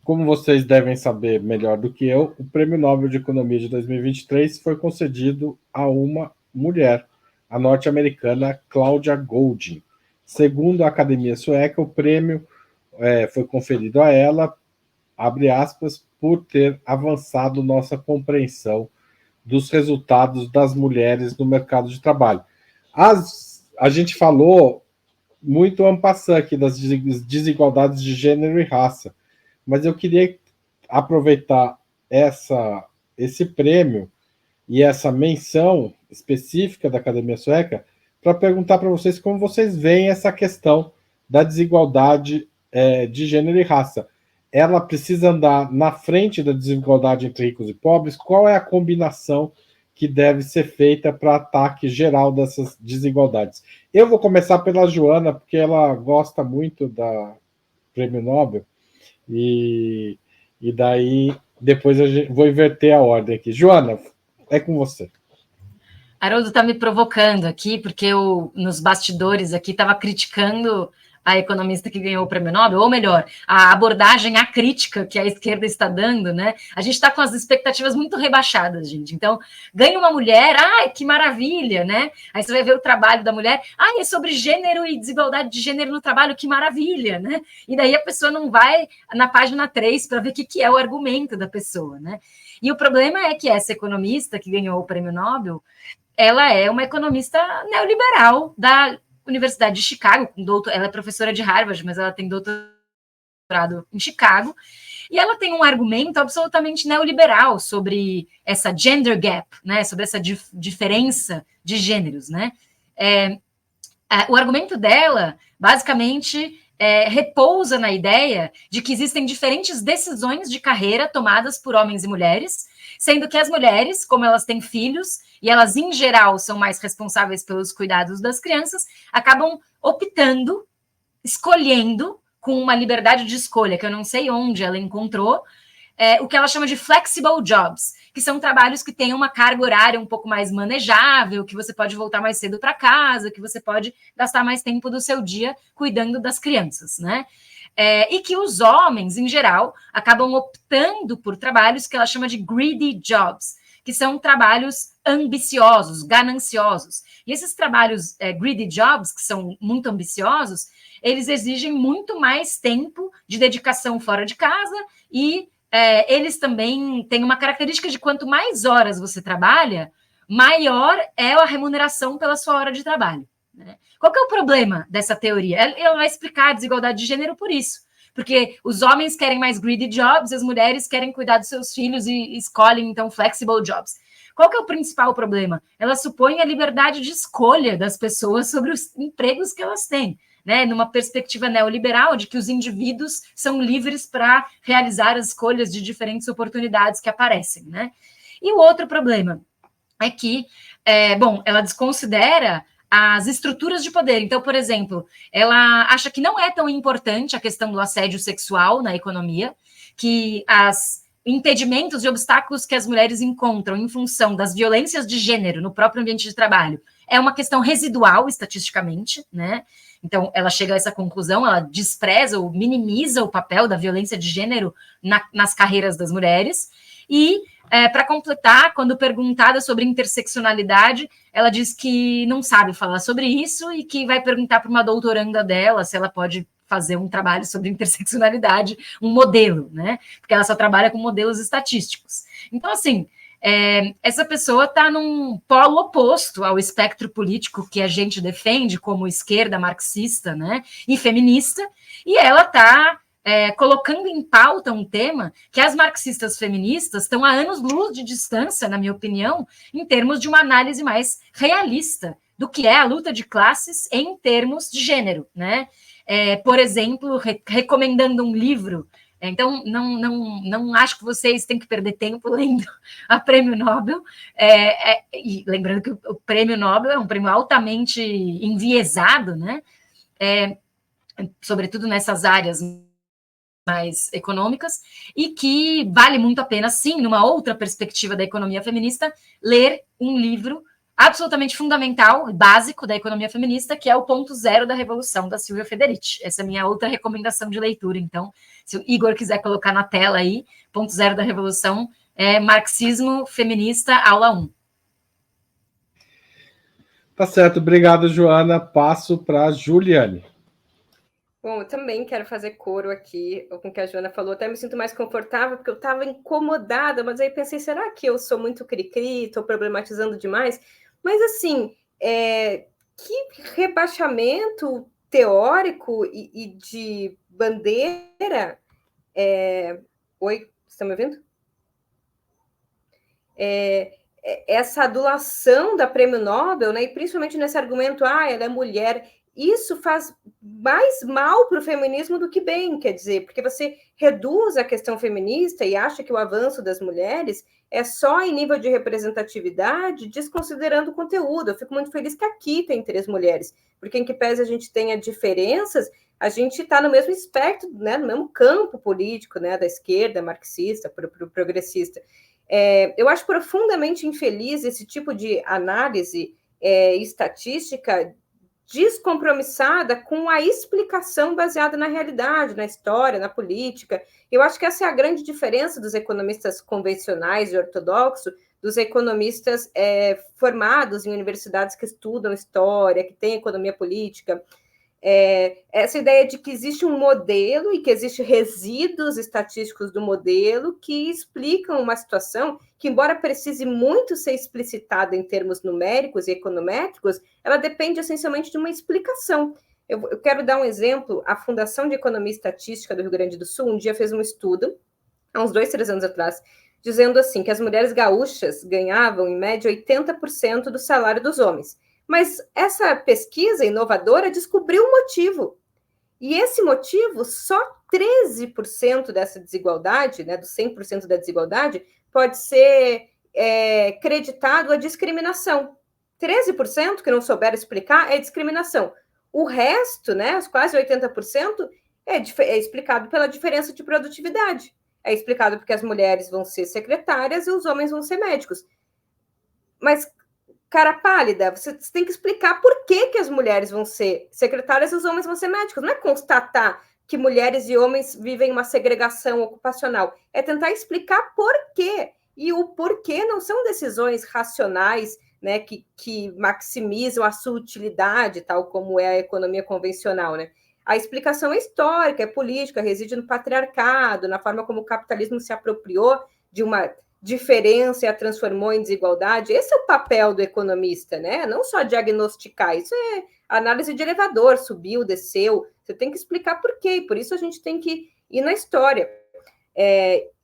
como vocês devem saber melhor do que eu, o Prêmio Nobel de Economia de 2023 foi concedido a uma mulher, a norte-americana Claudia Goldin. Segundo a Academia Sueca, o prêmio foi conferido a ela, abre aspas, por ter avançado nossa compreensão dos resultados das mulheres no mercado de trabalho. A gente falou muito en passant aqui das desigualdades de gênero e raça, mas eu queria aproveitar esse prêmio e essa menção específica da Academia Sueca para perguntar para vocês como vocês veem essa questão da desigualdade de gênero e raça. Ela precisa andar na frente da desigualdade entre ricos e pobres? Qual é a combinação que deve ser feita para ataque geral dessas desigualdades? Eu vou começar pela Joana, porque ela gosta muito da Prêmio Nobel, e daí depois eu vou inverter a ordem aqui. Joana, é com você. Haroldo está me provocando aqui, porque eu, nos bastidores aqui, estava criticando a economista que ganhou o Prêmio Nobel, ou melhor, a abordagem, a crítica que a esquerda está dando, né? A gente está com as expectativas muito rebaixadas, gente. Então, ganha uma mulher, ai, que maravilha, né? Aí você vai ver o trabalho da mulher, ai, é sobre gênero e desigualdade de gênero no trabalho, que maravilha, né? E daí a pessoa não vai na página 3 para ver o que é o argumento da pessoa, né? E o problema é que essa economista que ganhou o Prêmio Nobel, ela é uma economista neoliberal da Universidade de Chicago, ela é professora de Harvard, mas ela tem doutorado em Chicago, e ela tem um argumento absolutamente neoliberal sobre essa gender gap, né, sobre essa diferença de gêneros, né. O argumento dela, basicamente, repousa na ideia de que existem diferentes decisões de carreira tomadas por homens e mulheres, sendo que as mulheres, como elas têm filhos, e elas, em geral, são mais responsáveis pelos cuidados das crianças, acabam optando, escolhendo, com uma liberdade de escolha, que eu não sei onde ela encontrou, o que ela chama de flexible jobs, que são trabalhos que têm uma carga horária um pouco mais manejável, que você pode voltar mais cedo para casa, que você pode gastar mais tempo do seu dia cuidando das crianças, né? E que os homens, em geral, acabam optando por trabalhos que ela chama de greedy jobs, que são trabalhos ambiciosos, gananciosos. E esses trabalhos greedy jobs, que são muito ambiciosos, eles exigem muito mais tempo de dedicação fora de casa e eles também têm uma característica de quanto mais horas você trabalha, maior é a remuneração pela sua hora de trabalho. Né? Qual que é o problema dessa teoria? Ela vai explicar a desigualdade de gênero por isso. Porque os homens querem mais greedy jobs, as mulheres querem cuidar dos seus filhos e escolhem, então, flexible jobs. Qual que é o principal problema? Ela supõe a liberdade de escolha das pessoas sobre os empregos que elas têm, né? Numa perspectiva neoliberal de que os indivíduos são livres para realizar as escolhas de diferentes oportunidades que aparecem, né? E o outro problema é que, ela desconsidera as estruturas de poder. Então, por exemplo, ela acha que não é tão importante a questão do assédio sexual na economia, que as impedimentos e obstáculos que as mulheres encontram em função das violências de gênero no próprio ambiente de trabalho é uma questão residual, estatisticamente, né? Então, ela chega a essa conclusão, ela despreza ou minimiza o papel da violência de gênero nas carreiras das mulheres. E, para completar, quando perguntada sobre interseccionalidade, ela diz que não sabe falar sobre isso e que vai perguntar para uma doutoranda dela se ela pode fazer um trabalho sobre interseccionalidade, um modelo, né? Porque ela só trabalha com modelos estatísticos. Então, assim, essa pessoa está num polo oposto ao espectro político que a gente defende como esquerda marxista, né? E feminista, e ela está colocando em pauta um tema que as marxistas feministas estão a anos-luz de distância, na minha opinião, em termos de uma análise mais realista do que é a luta de classes em termos de gênero, né? Por exemplo, recomendando um livro. Então, não acho que vocês têm que perder tempo lendo a Prêmio Nobel. E lembrando que o Prêmio Nobel é um prêmio altamente enviesado, né? Sobretudo nessas áreas mais econômicas, e que vale muito a pena, sim, numa outra perspectiva da economia feminista, ler um livro absolutamente fundamental, básico da economia feminista, que é o ponto zero da revolução, da Silvia Federici. Essa é a minha outra recomendação de leitura. Então, se o Igor quiser colocar na tela aí, ponto zero da revolução é Marxismo Feminista, aula 1. Tá certo, obrigado, Joana. Passo para Juliane. Bom, eu também quero fazer coro aqui com o que a Joana falou. Até me sinto mais confortável, porque eu estava incomodada, mas aí pensei, será que eu sou muito cri-cri, estou problematizando demais? Mas, assim, que rebaixamento teórico e de bandeira... Oi, vocês estão me ouvindo? Essa adulação da Prêmio Nobel, né, e principalmente nesse argumento, ela é mulher, isso faz mais mal para o feminismo do que bem, quer dizer, porque você reduz a questão feminista e acha que o avanço das mulheres é só em nível de representatividade, desconsiderando o conteúdo. Eu fico muito feliz que aqui tem 3 mulheres, porque em que pese a gente tenha diferenças, a gente está no mesmo espectro, né, no mesmo campo político, né, da esquerda, marxista, para o progressista. Eu acho profundamente infeliz esse tipo de análise estatística descompromissada com a explicação baseada na realidade, na história, na política. Eu acho que essa é a grande diferença dos economistas convencionais e ortodoxos, dos economistas formados em universidades que estudam história, que têm economia política. Essa ideia de que existe um modelo e que existem resíduos estatísticos do modelo que explicam uma situação que, embora precise muito ser explicitada em termos numéricos e econométricos, ela depende essencialmente de uma explicação. Eu quero dar um exemplo. A Fundação de Economia e Estatística do Rio Grande do Sul um dia fez um estudo, há uns 2, 3 anos atrás, dizendo assim que as mulheres gaúchas ganhavam, em média, 80% do salário dos homens. Mas essa pesquisa inovadora descobriu um motivo. E esse motivo, só 13% dessa desigualdade, né, dos 100% da desigualdade, pode ser creditado à discriminação. 13% que não souberam explicar é discriminação. O resto, né, os quase 80%, é explicado pela diferença de produtividade. É explicado porque as mulheres vão ser secretárias e os homens vão ser médicos. Mas cara pálida, você tem que explicar por que as mulheres vão ser secretárias e os homens vão ser médicos. Não é constatar que mulheres e homens vivem uma segregação ocupacional. É tentar explicar por quê. E o porquê não são decisões racionais, né, que maximizam a sua utilidade, tal como é a economia convencional, né? A explicação é histórica, é política, reside no patriarcado, na forma como o capitalismo se apropriou de uma diferença e a transformou em desigualdade. Esse é o papel do economista, né? Não só diagnosticar, isso é análise de elevador, subiu, desceu, você tem que explicar por quê, por isso a gente tem que ir na história.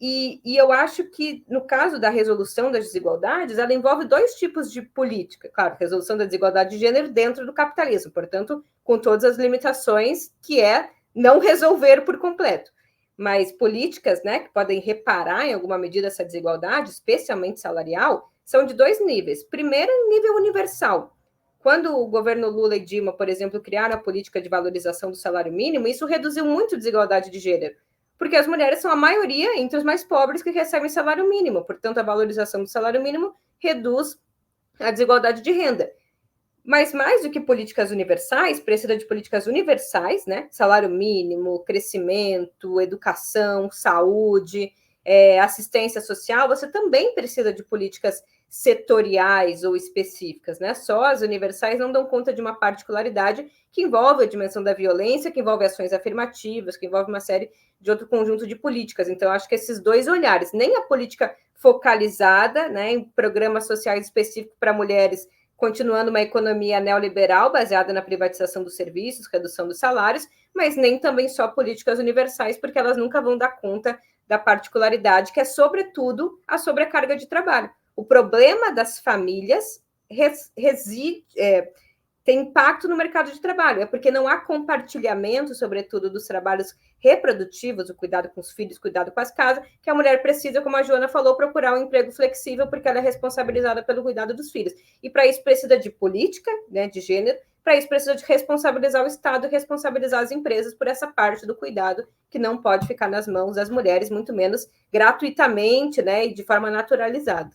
E eu acho que, no caso da resolução das desigualdades, ela envolve 2 tipos de política. Claro, resolução da desigualdade de gênero dentro do capitalismo, portanto, com todas as limitações, que é não resolver por completo. Mas políticas, né, que podem reparar em alguma medida essa desigualdade, especialmente salarial, são de 2 níveis. Primeiro, nível universal. Quando o governo Lula e Dilma, por exemplo, criaram a política de valorização do salário mínimo, isso reduziu muito a desigualdade de gênero, porque as mulheres são a maioria entre os mais pobres que recebem salário mínimo. Portanto, a valorização do salário mínimo reduz a desigualdade de renda. Mas mais do que políticas universais, precisa de políticas universais, né? Salário mínimo, crescimento, educação, saúde, assistência social. Você também precisa de políticas setoriais ou específicas, né? Só as universais não dão conta de uma particularidade que envolve a dimensão da violência, que envolve ações afirmativas, que envolve uma série de outro conjunto de políticas. Então, acho que esses 2 olhares, nem a política focalizada, né, em programas sociais específicos para mulheres, continuando uma economia neoliberal baseada na privatização dos serviços, redução dos salários, mas nem também só políticas universais, porque elas nunca vão dar conta da particularidade, que é, sobretudo, a sobrecarga de trabalho. O problema das famílias tem impacto no mercado de trabalho, é porque não há compartilhamento, sobretudo, dos trabalhos reprodutivos, o cuidado com os filhos, cuidado com as casas, que a mulher precisa, como a Joana falou, procurar um emprego flexível, porque ela é responsabilizada pelo cuidado dos filhos. E para isso precisa de política, né, de gênero, para isso precisa de responsabilizar o Estado e responsabilizar as empresas por essa parte do cuidado que não pode ficar nas mãos das mulheres, muito menos gratuitamente, né, e de forma naturalizada.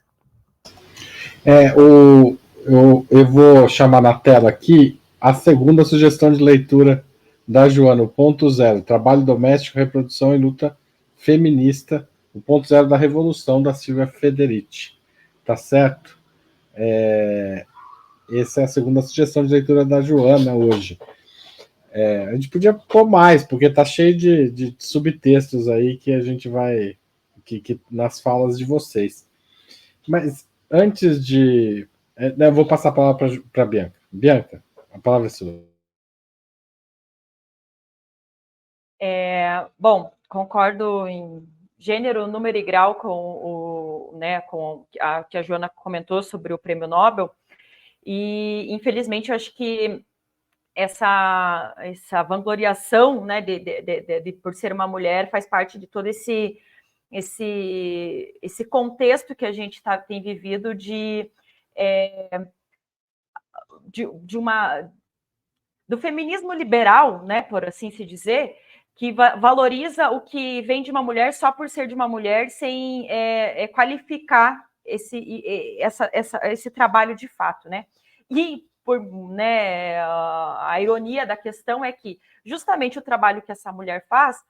eu vou chamar na tela aqui a segunda sugestão de leitura da Joana, o ponto zero, trabalho doméstico, reprodução e luta feminista, o ponto zero da revolução, da Silvia Federici. Tá certo? Essa é a segunda sugestão de leitura da Joana hoje. A gente podia pôr mais, porque tá cheio de subtextos aí que a gente vai... que nas falas de vocês. Mas antes de... eu vou passar a palavra para a Bianca. Bianca, a palavra é sua. Bom, concordo em gênero, número e grau com que a Joana comentou sobre o Prêmio Nobel, e infelizmente eu acho que essa vangloriação, né, de por ser uma mulher faz parte de todo esse contexto que a gente tem vivido do feminismo liberal, né, por assim se dizer, que valoriza o que vem de uma mulher só por ser de uma mulher, sem qualificar esse trabalho de fato, né? E a ironia da questão é que justamente o trabalho que essa mulher faz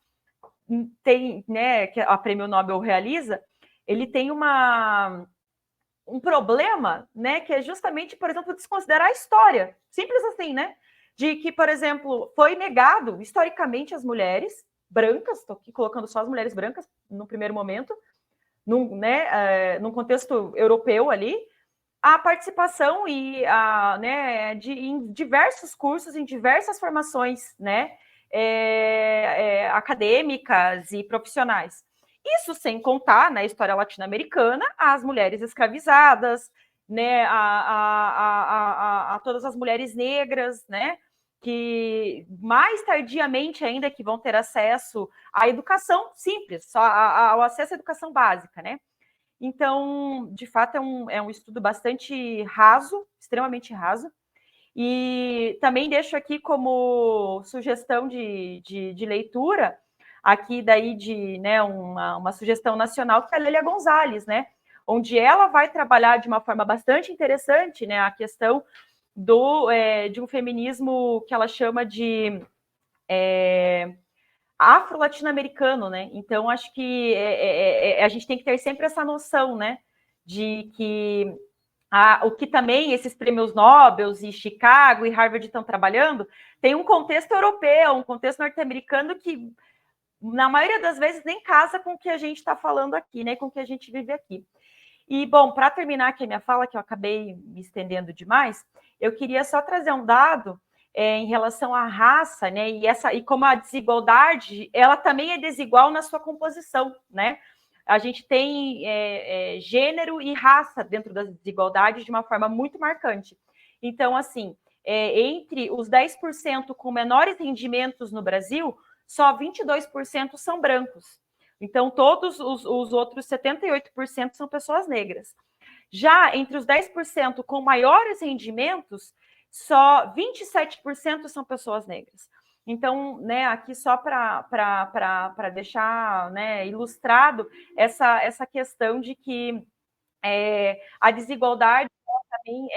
tem, né, que a Prêmio Nobel realiza, ele tem um problema, né, que é justamente, por exemplo, desconsiderar a história, simples assim, né? De que, por exemplo, foi negado historicamente às mulheres brancas, estou aqui colocando só as mulheres brancas no primeiro momento, num contexto europeu ali, a participação em diversos cursos, em diversas formações, né, acadêmicas e profissionais. Isso sem contar, na história latino-americana, as mulheres escravizadas, né, a todas as mulheres negras, né, que mais tardiamente ainda que vão ter acesso à educação simples, só ao acesso à educação básica, né? Então, de fato, é um estudo bastante raso, extremamente raso, e também deixo aqui como sugestão de leitura, aqui daí uma sugestão nacional, que é a Lélia Gonzalez, né? Onde ela vai trabalhar de uma forma bastante interessante, né, a questão de um feminismo que ela chama de afro-latino-americano, né? Então, acho que a gente tem que ter sempre essa noção, né, de que o que também esses prêmios Nobel e Chicago e Harvard estão trabalhando tem um contexto europeu, um contexto norte-americano que, na maioria das vezes, nem casa com o que a gente está falando aqui, né, com o que a gente vive aqui. E, bom, para terminar aqui a minha fala, que eu acabei me estendendo demais, eu queria só trazer um dado em relação à raça, né, e como a desigualdade, ela também é desigual na sua composição, né? A gente tem gênero e raça dentro das desigualdades de uma forma muito marcante. Então, assim, entre os 10% com menores rendimentos no Brasil, só 22% são brancos. Então, todos os outros 78% são pessoas negras. Já entre os 10% com maiores rendimentos, só 27% são pessoas negras. Então, né, aqui só para deixar, né, ilustrado essa questão de que a desigualdade também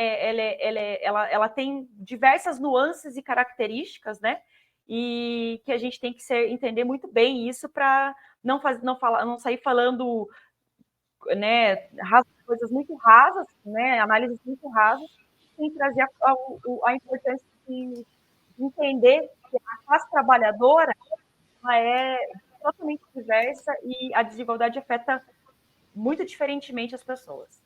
ela tem diversas nuances e características, né? E que a gente tem que entender muito bem isso para não sair falando, né, coisas muito rasas, né, análises muito rasas, sem trazer a importância de entender que a classe trabalhadora ela é totalmente diversa e a desigualdade afeta muito diferentemente as pessoas.